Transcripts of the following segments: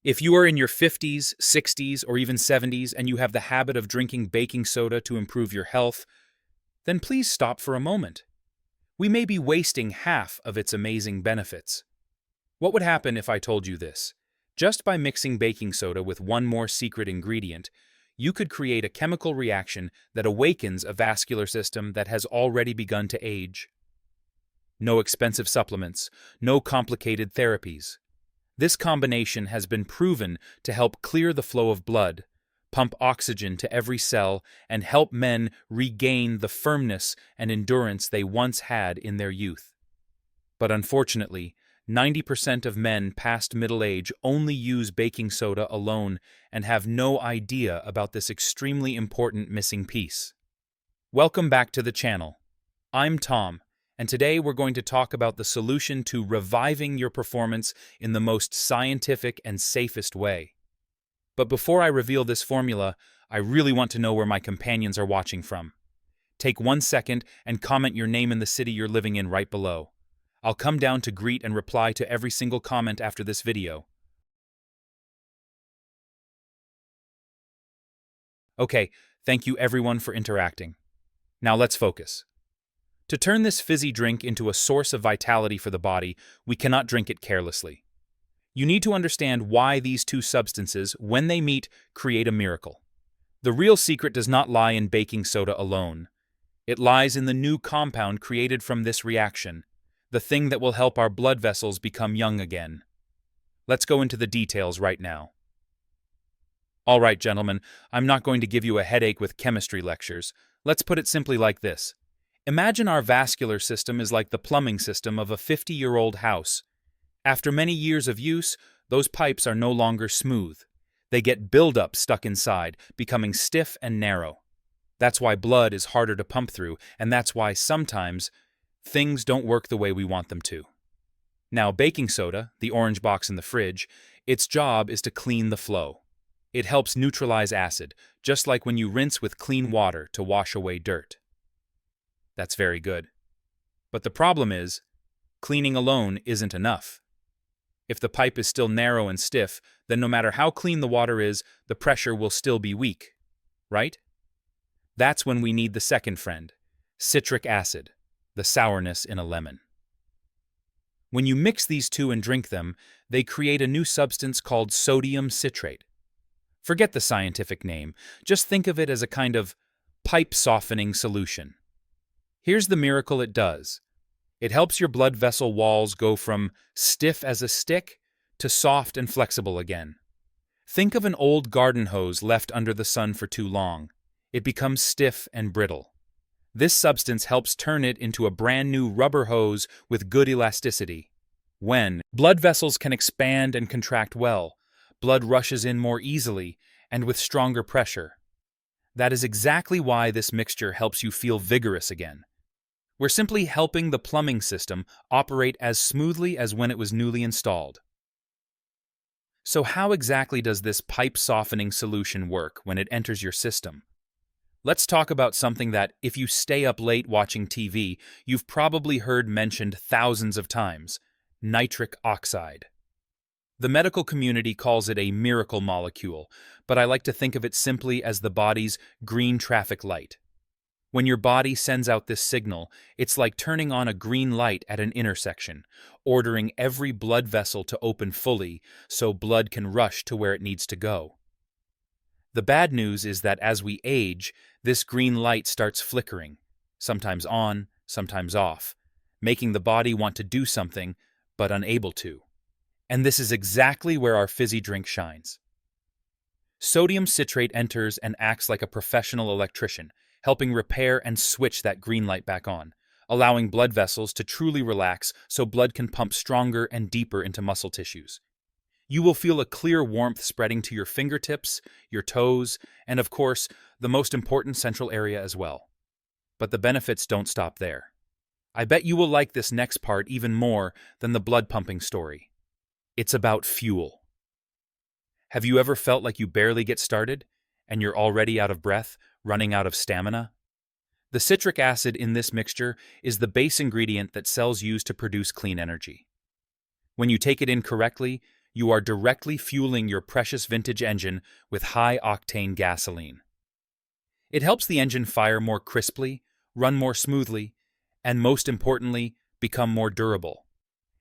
If you are in your 50s, 60s, or even 70s and you have the habit of drinking baking soda to improve your health, then please stop for a moment. We may be wasting half of its amazing benefits. What would happen if I told you this? Just by mixing baking soda with one more secret ingredient, you could create a chemical reaction that awakens a vascular system that has already begun to age. No expensive supplements, no complicated therapies. This combination has been proven to help clear the flow of blood, pump oxygen to every cell, and help men regain the firmness and endurance they once had in their youth. But unfortunately, 90% of men past middle age only use baking soda alone and have no idea about this extremely important missing piece. Welcome back to the channel. I'm Tom, and today we're going to talk about the solution to reviving your performance in the most scientific and safest way. But before I reveal this formula, I really want to know where my companions are watching from. Take 1 second and comment your name and the city you're living in right below. I'll come down to greet and reply to every single comment after this video. Okay, thank you everyone for interacting. Now let's focus. To turn this fizzy drink into a source of vitality for the body, we cannot drink it carelessly. You need to understand why these two substances, when they meet, create a miracle. The real secret does not lie in baking soda alone. It lies in the new compound created from this reaction, the thing that will help our blood vessels become young again. Let's go into the details right now. All right, gentlemen, I'm not going to give you a headache with chemistry lectures. Let's put it simply like this. Imagine our vascular system is like the plumbing system of a 50-year-old house. After many years of use, those pipes are no longer smooth. They get buildup stuck inside, becoming stiff and narrow. That's why blood is harder to pump through, and that's why sometimes things don't work the way we want them to. Now, baking soda, the orange box in the fridge, its job is to clean the flow. It helps neutralize acid, just like when you rinse with clean water to wash away dirt. That's very good. But the problem is, cleaning alone isn't enough. If the pipe is still narrow and stiff, then no matter how clean the water is, the pressure will still be weak, right? That's when we need the second friend, citric acid, the sourness in a lemon. When you mix these two and drink them, they create a new substance called sodium citrate. Forget the scientific name, just think of it as a kind of pipe-softening solution. Here's the miracle it does. It helps your blood vessel walls go from stiff as a stick to soft and flexible again. Think of an old garden hose left under the sun for too long. It becomes stiff and brittle. This substance helps turn it into a brand new rubber hose with good elasticity. When blood vessels can expand and contract well, blood rushes in more easily and with stronger pressure. That is exactly why this mixture helps you feel vigorous again. We're simply helping the plumbing system operate as smoothly as when it was newly installed. So how exactly does this pipe-softening solution work when it enters your system? Let's talk about something that, if you stay up late watching TV, you've probably heard mentioned thousands of times: nitric oxide. The medical community calls it a miracle molecule, but I like to think of it simply as the body's green traffic light. When your body sends out this signal, it's like turning on a green light at an intersection, ordering every blood vessel to open fully so blood can rush to where it needs to go. The bad news is that as we age, this green light starts flickering, sometimes on, sometimes off, making the body want to do something, but unable to. And this is exactly where our fizzy drink shines. Sodium citrate enters and acts like a professional electrician, helping repair and switch that green light back on, allowing blood vessels to truly relax so blood can pump stronger and deeper into muscle tissues. You will feel a clear warmth spreading to your fingertips, your toes, and of course, the most important central area as well. But the benefits don't stop there. I bet you will like this next part even more than the blood pumping story. It's about fuel. Have you ever felt like you barely get started, and you're already out of breath, running out of stamina? The citric acid in this mixture is the base ingredient that cells use to produce clean energy. When you take it in correctly, you are directly fueling your precious vintage engine with high-octane gasoline. It helps the engine fire more crisply, run more smoothly, and most importantly, become more durable,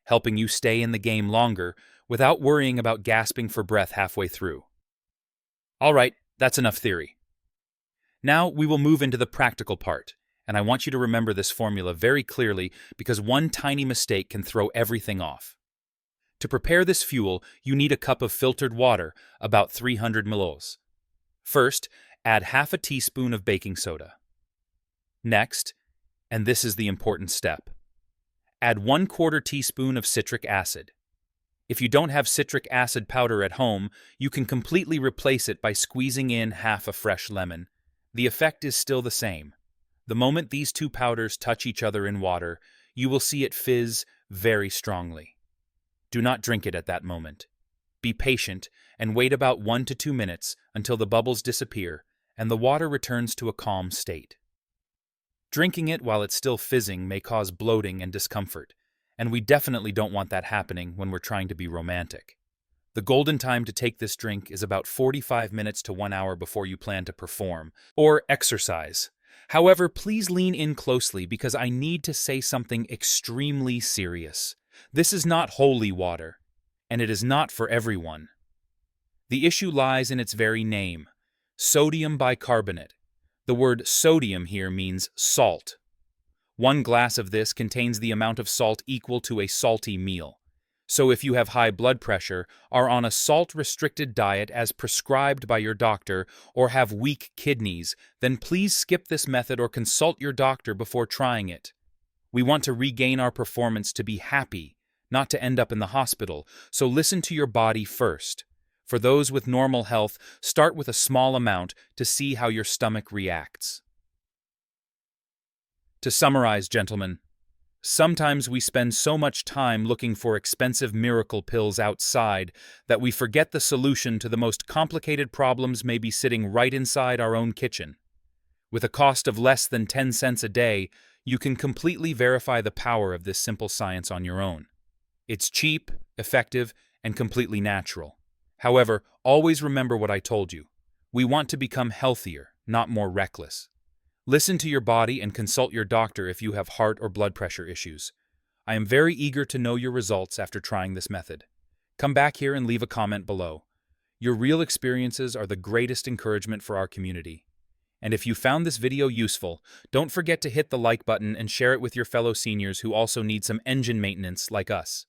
helping you stay in the game longer without worrying about gasping for breath halfway through. All right, that's enough theory. Now we will move into the practical part, and I want you to remember this formula very clearly because one tiny mistake can throw everything off. To prepare this fuel, you need a cup of filtered water, about 300 ml. First, add half a teaspoon of baking soda. Next, and this is the important step, add 1/4 teaspoon of citric acid. If you don't have citric acid powder at home, you can completely replace it by squeezing in half a fresh lemon. The effect is still the same. The moment these two powders touch each other in water, you will see it fizz very strongly. Do not drink it at that moment. Be patient and wait about 1 to 2 minutes until the bubbles disappear and the water returns to a calm state. Drinking it while it's still fizzing may cause bloating and discomfort, and we definitely don't want that happening when we're trying to be romantic. The golden time to take this drink is about 45 minutes to 1 hour before you plan to perform or exercise. However, please lean in closely because I need to say something extremely serious. This is not holy water, and it is not for everyone. The issue lies in its very name, sodium bicarbonate. The word sodium here means salt. 1 glass of this contains the amount of salt equal to a salty meal. So if you have high blood pressure, are on a salt-restricted diet as prescribed by your doctor, or have weak kidneys, then please skip this method or consult your doctor before trying it. We want to regain our performance to be happy, not to end up in the hospital, so listen to your body first. For those with normal health, start with a small amount to see how your stomach reacts. To summarize, gentlemen, sometimes we spend so much time looking for expensive miracle pills outside that we forget the solution to the most complicated problems may be sitting right inside our own kitchen. With a cost of less than 10 cents a day, you can completely verify the power of this simple science on your own. It's cheap, effective, and completely natural. However, always remember what I told you. We want to become healthier, not more reckless. Listen to your body and consult your doctor if you have heart or blood pressure issues. I am very eager to know your results after trying this method. Come back here and leave a comment below. Your real experiences are the greatest encouragement for our community. And if you found this video useful, don't forget to hit the like button and share it with your fellow seniors who also need some engine maintenance like us.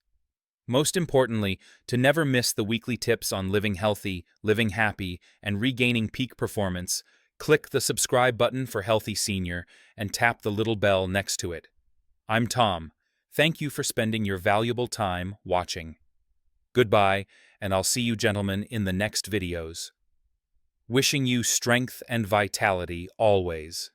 Most importantly, to never miss the weekly tips on living healthy, living happy, and regaining peak performance, click the subscribe button for Healthy Senior and tap the little bell next to it. I'm Tom. Thank you for spending your valuable time watching. Goodbye, and I'll see you gentlemen in the next videos. Wishing you strength and vitality always.